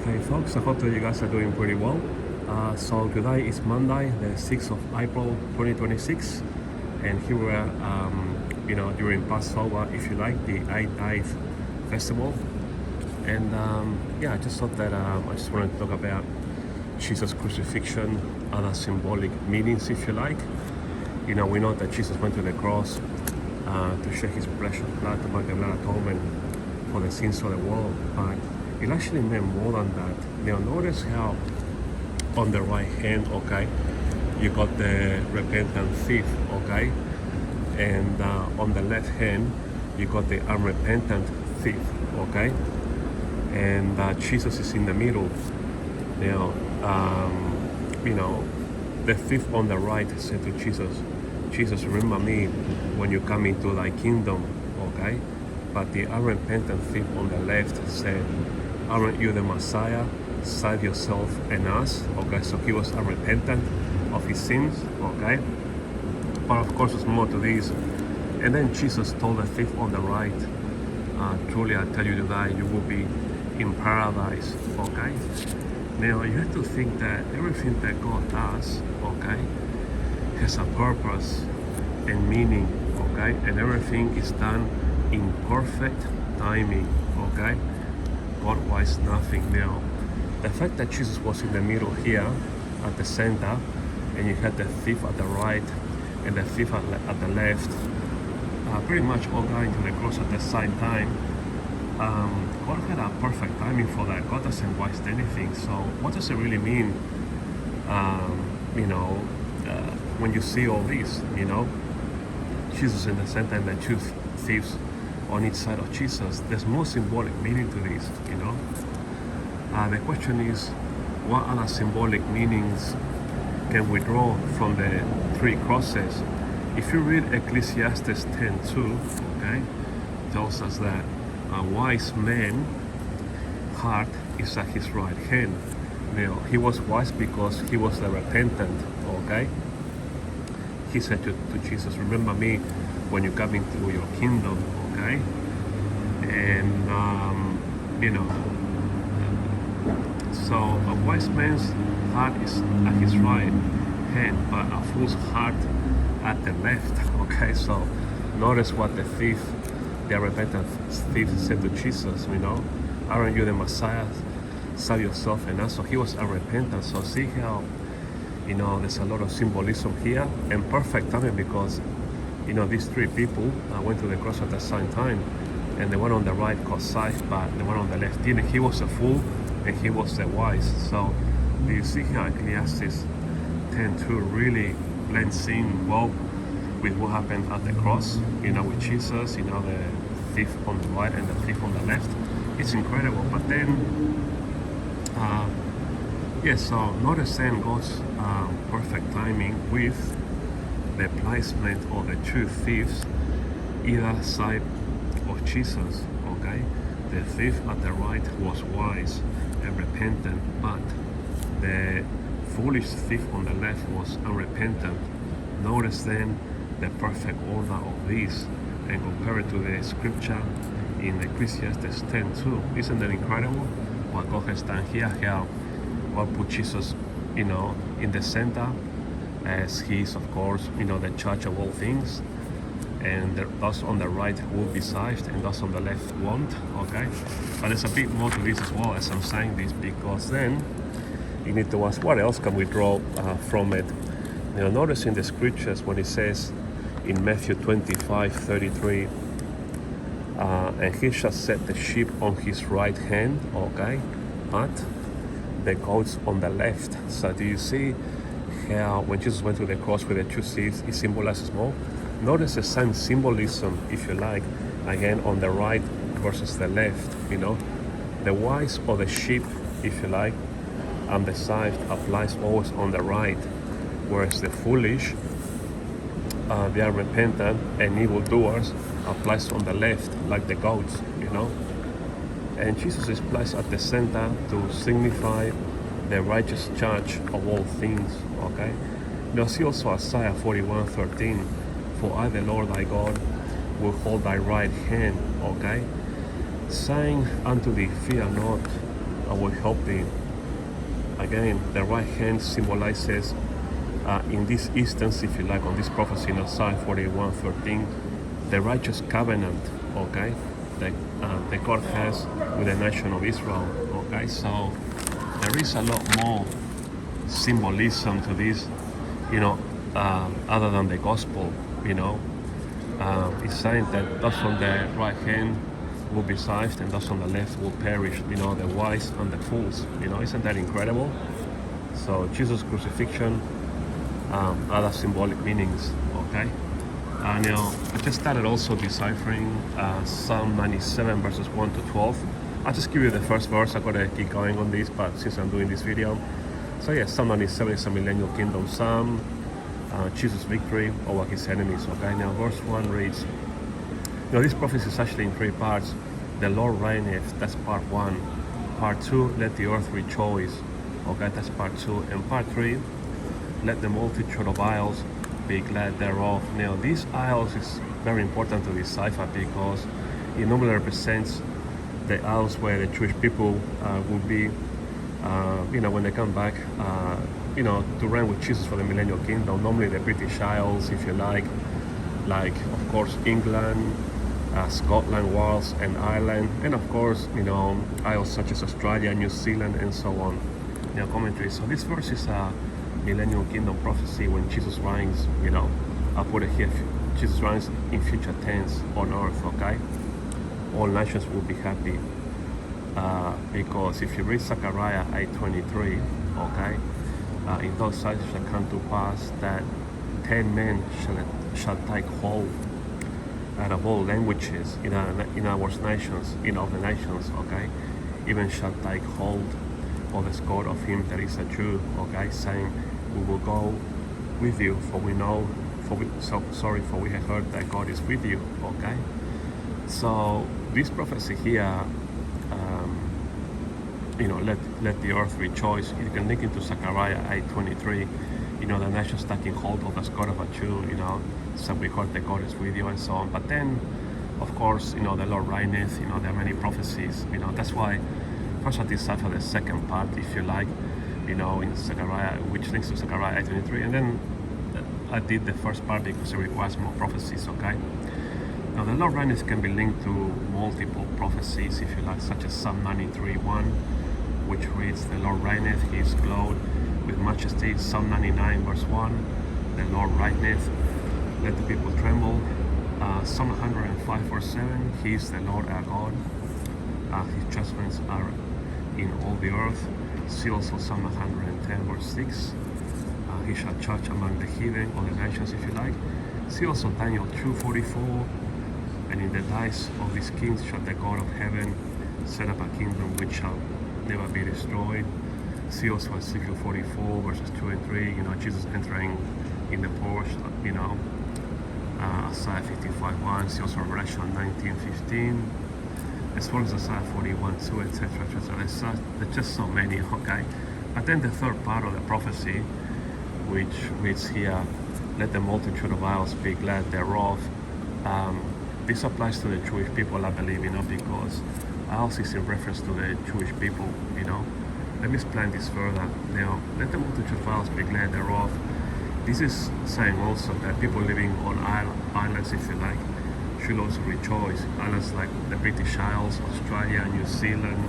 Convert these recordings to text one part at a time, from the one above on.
Okay, folks, I hope that you guys are doing pretty well. So today is Monday, the 6th of April 2026, and here we are, during Passover, if you like, the 8th festival. And I just thought that I just wanted to talk about Jesus' crucifixion, other symbolic meanings, if you like. We know that Jesus went to the cross to shed his precious blood to make the blood atonement for the sins of the world, but it actually meant more than that. Notice how on the right hand, okay, you got the repentant thief, okay, and on the left hand, you got the unrepentant thief, okay, and Jesus is in the middle. The thief on the right said to Jesus, "Jesus, remember me when you come into thy kingdom," okay, but the unrepentant thief on the left said, "Aren't you the Messiah? Save yourself and us." Okay, so he was unrepentant of his sins. Okay, but of course there's more to this. And then Jesus told the thief on the right, "Truly I tell you today, you will be in paradise." Okay, now you have to think that everything that God does, okay, has a purpose and meaning. Okay, and everything is done in perfect timing. Okay. God-wise nothing. Now, the fact that Jesus was in the middle here, at the center, and you had the thief at the right and the thief at the left, pretty much all going to the cross at the same time, God had a perfect timing for that. God doesn't waste anything. So what does it really mean, when you see all this, Jesus in the center and the two thieves on each side of Jesus? There's more symbolic meaning to this, The question is, what other symbolic meanings can we draw from the three crosses? If you read Ecclesiastes 10:2, okay, tells us that a wise man's heart is at his right hand. Now, he was wise because he was the repentant, okay? He said to Jesus, "Remember me when you come into your kingdom," okay? And so a wise man's heart is at his right hand, but a fool's heart at the left. Okay, so notice what the thief, the repentant thief, said to Jesus. "Aren't you the Messiah? Save yourself and us." So he was unrepentant. So see how there's a lot of symbolism here, and perfect timing, because these three people went to the cross at the same time, and the one on the right got saved, but the one on the left didn't. He was a fool and he was the wise. So do you see how Ecclesiastes 10:2 really blends in well with what happened at the cross, with Jesus, the thief on the right and the thief on the left? It's incredible. But then so notice then God's perfect timing with the placement of the two thieves either side of Jesus. Okay, the thief at the right was wise and repentant, but the foolish thief on the left was unrepentant. Notice then the perfect order of this, and compare it to the scripture in Ecclesiastes 10:2. Isn't that incredible what God has done here? How God put Jesus, in the center, as he is, of course, the judge of all things, and those on the right will be saved and those on the left won't. Okay, but there's a bit more to this as well, as I'm saying this, because then you need to ask, what else can we draw from it? Notice in the scriptures when it says in Matthew 25:33, and he shall set the sheep on his right hand, okay, but the goats on the left. So do you see how when Jesus went to the cross with the two thieves, it symbolizes more? Notice the same symbolism, if you like, again on the right versus the left. The wise or the sheep, if you like, and the saved applies always on the right, whereas the foolish, the unrepentant and evildoers applies on the left, like the goats. And Jesus is placed at the center to signify the righteous judge of all things. Okay. See also Isaiah 41:13. "For I, the Lord thy God, will hold thy right hand," okay, saying unto thee, "Fear not, will help thee. Again, the right hand symbolizes, in this instance, if you like, on this prophecy in Isaiah 41:13, the righteous covenant, okay, that God has with the nation of Israel, okay. So there is a lot more symbolism to this, other than the gospel, It's saying that those on the right hand will be saved and those on the left will perish, the wise and the fools, isn't that incredible? So Jesus' crucifixion, other symbolic meanings, okay? And I just started also deciphering Psalm 97 verses 1 to 12. I'll just give you the first verse. I gotta keep going on this, but since I'm doing this video, so yeah, Psalm 97 is a millennial kingdom psalm. Jesus' victory over his enemies. Okay, now verse 1 reads, this prophecy is actually in three parts. The Lord reigneth, that's part 1. Part 2, let the earth rejoice. Okay, that's part 2. And part 3, let the multitude of isles be glad thereof. Now, these isles is very important to decipher because it normally represents the isles where the Jewish people will be, when they come back, to reign with Jesus for the millennial kingdom. Normally the British Isles, if you like of course England, Scotland, Wales and Ireland, and of course isles such as Australia, New Zealand and so on. Commentary. So this verse is a millennial kingdom prophecy when Jesus reigns, I'll put it here, Jesus reigns in future tense on earth, okay? All nations will be happy, because if you read Zechariah 8:23, okay, in those times shall come to pass that 10 men shall take hold out of all languages in our nations, of the nations, okay, even shall take hold of the skirt of him that is a Jew, okay, saying, we will go with you, for we have heard that God is with you, okay. So this prophecy here, let the earth rejoice. You can link into Zechariah 8:23. The nations taking hold of the skirt of a Jew. So we heard that God is with you and so on. But then, of course, the Lord reigneth. There are many prophecies. That's why first I decipher the second part, if you like. In Zechariah, which links to Zechariah 8:23, and then I did the first part because it requires more prophecies. Okay. Now the Lord reigneth can be linked to multiple prophecies, if you like, such as Psalm 93:1, which reads, the Lord reigneth, he is clothed with majesty. Psalm 99 verse 1, the Lord reigneth, let the people tremble. Psalm 105 verse 7, he is the Lord our God, his judgments are in all the earth. See also Psalm 110 verse 6, he shall judge among the heathen or the nations, if you like. See also Daniel 2:44, and in the days of these kings shall the God of heaven set up a kingdom which shall never be destroyed. See also Ezekiel 44 verses 2 and 3, Jesus entering in the porch, Isaiah 55:1. See also Revelation 19:15, as well as Isaiah 41:2, etc. There's just so many, okay. But then the third part of the prophecy, which reads here, let the multitude of isles be glad thereof. This applies to the Jewish people, I believe, because isles is in reference to the Jewish people, Let me explain this further. Now, let the multitude of isles be glad thereof. This is saying also that people living on islands, if you like, should also rejoice. Islands like the British Isles, Australia, New Zealand,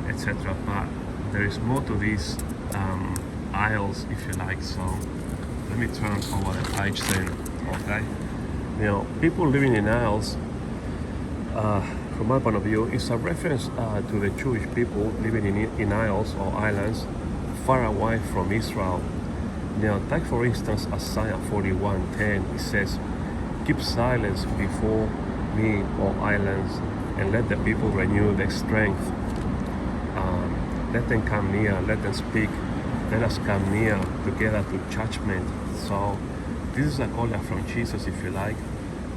etc. But there is more to these isles, if you like. So let me turn over the page then, okay? People living in isles, from my point of view, is a reference to the Jewish people living in isles or islands far away from Israel. Now, take for instance Isaiah 41:10. It says, keep silence before me, O islands, and let the people renew their strength. Let them come near, let them speak, let us come near together to judgment. So this is a call from Jesus, if you like,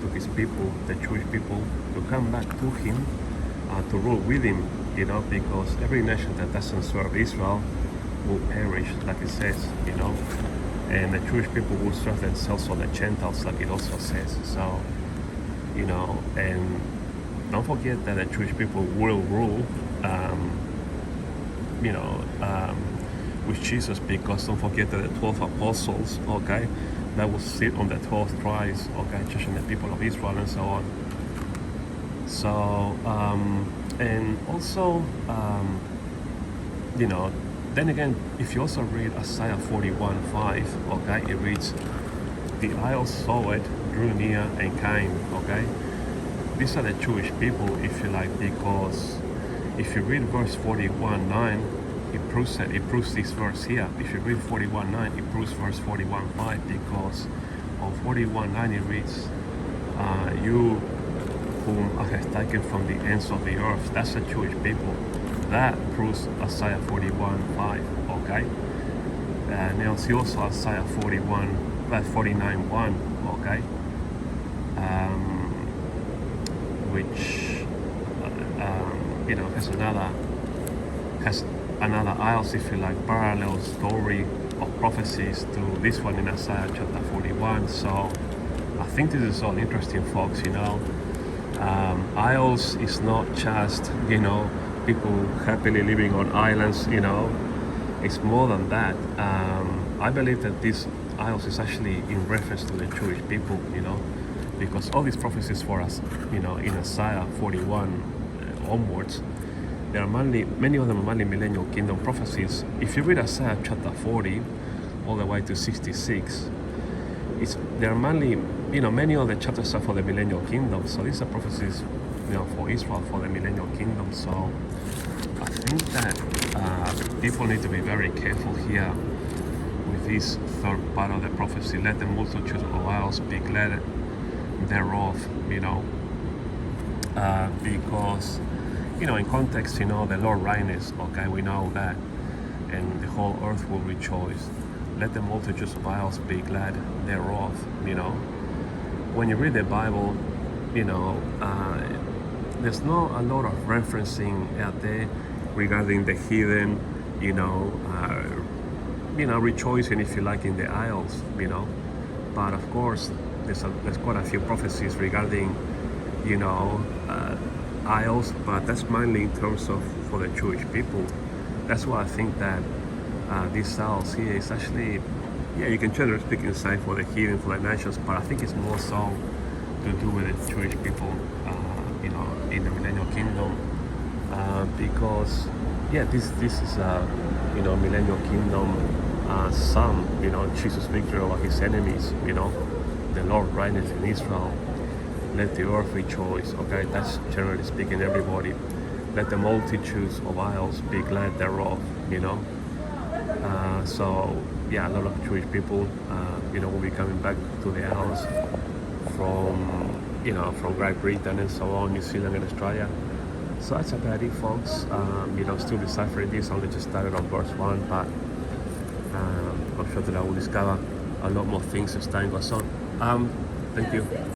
to his people, the Jewish people, to come back to him, to rule with him, because every nation that doesn't serve Israel will perish, like it says, and the Jewish people will serve themselves or the Gentiles, like it also says. So, and don't forget that the Jewish people will rule you know, with Jesus, because don't forget that the 12 apostles, okay, that will sit on the 12 tribes, okay, judging the people of Israel and so on. So, and also, you know, then again, if you also read Isaiah 41:5, okay, it reads, the isles saw it, drew near, and came, okay? These are the Jewish people, if you like, because if you read verse 41:9, it proves this verse here. If you read 41:9, it proves verse 41:5, because on 41:9 it reads, you whom I have taken from the ends of the earth. That's the Jewish people. That proves Isaiah 41:5, okay? Now see also Isaiah 49:1, okay? Which you know, has another isles, if you like, parallel story of prophecies to this one in Isaiah chapter 41. So I think this is all interesting, folks. You know, isles is not just, you know, people happily living on islands. You know, it's more than that. I believe that this isles is actually in reference to the Jewish people. You know, because all these prophecies for us, you know, in Isaiah 41 onwards, there are many of them are mainly millennial kingdom prophecies. If you read Isaiah chapter 40 all the way to 66, there are mainly, you know, many of the chapters are for the millennial kingdom. So these are prophecies, you know, for Israel, for the millennial kingdom. So I think that people need to be very careful here with this third part of the prophecy. Let the multitude of isles be glad thereof, you know, because, you know, in context, you know, the Lord reigns, okay, we know that, and the whole earth will rejoice. Let the multitudes of isles be glad thereof, you know. When you read the Bible, you know, there's not a lot of referencing out there regarding the heathen, you know, rejoicing, if you like, in the isles, you know. But of course, there's quite a few prophecies regarding, you know, isles, but that's mainly in terms of for the Jewish people. That's why I think that this isles here is actually, yeah, you can generally speak inside for the heathen, for the nations, but I think it's more so to do with the Jewish people, you know, in the millennial kingdom, because, yeah, this is you know, millennial kingdom psalm, you know, Jesus' victory over his enemies, you know, the Lord reigneth in Israel. Let the earth rejoice, okay? That's generally speaking everybody. Let the multitudes of isles be glad thereof, you know? So, yeah, a lot of Jewish people, you know, will be coming back to the isles from, you know, from Great Britain and so on, New Zealand and Australia. So that's about it, folks. You know, still deciphering this, only just started on verse 1, but I'm sure that I will discover a lot more things as time goes on. Thank you.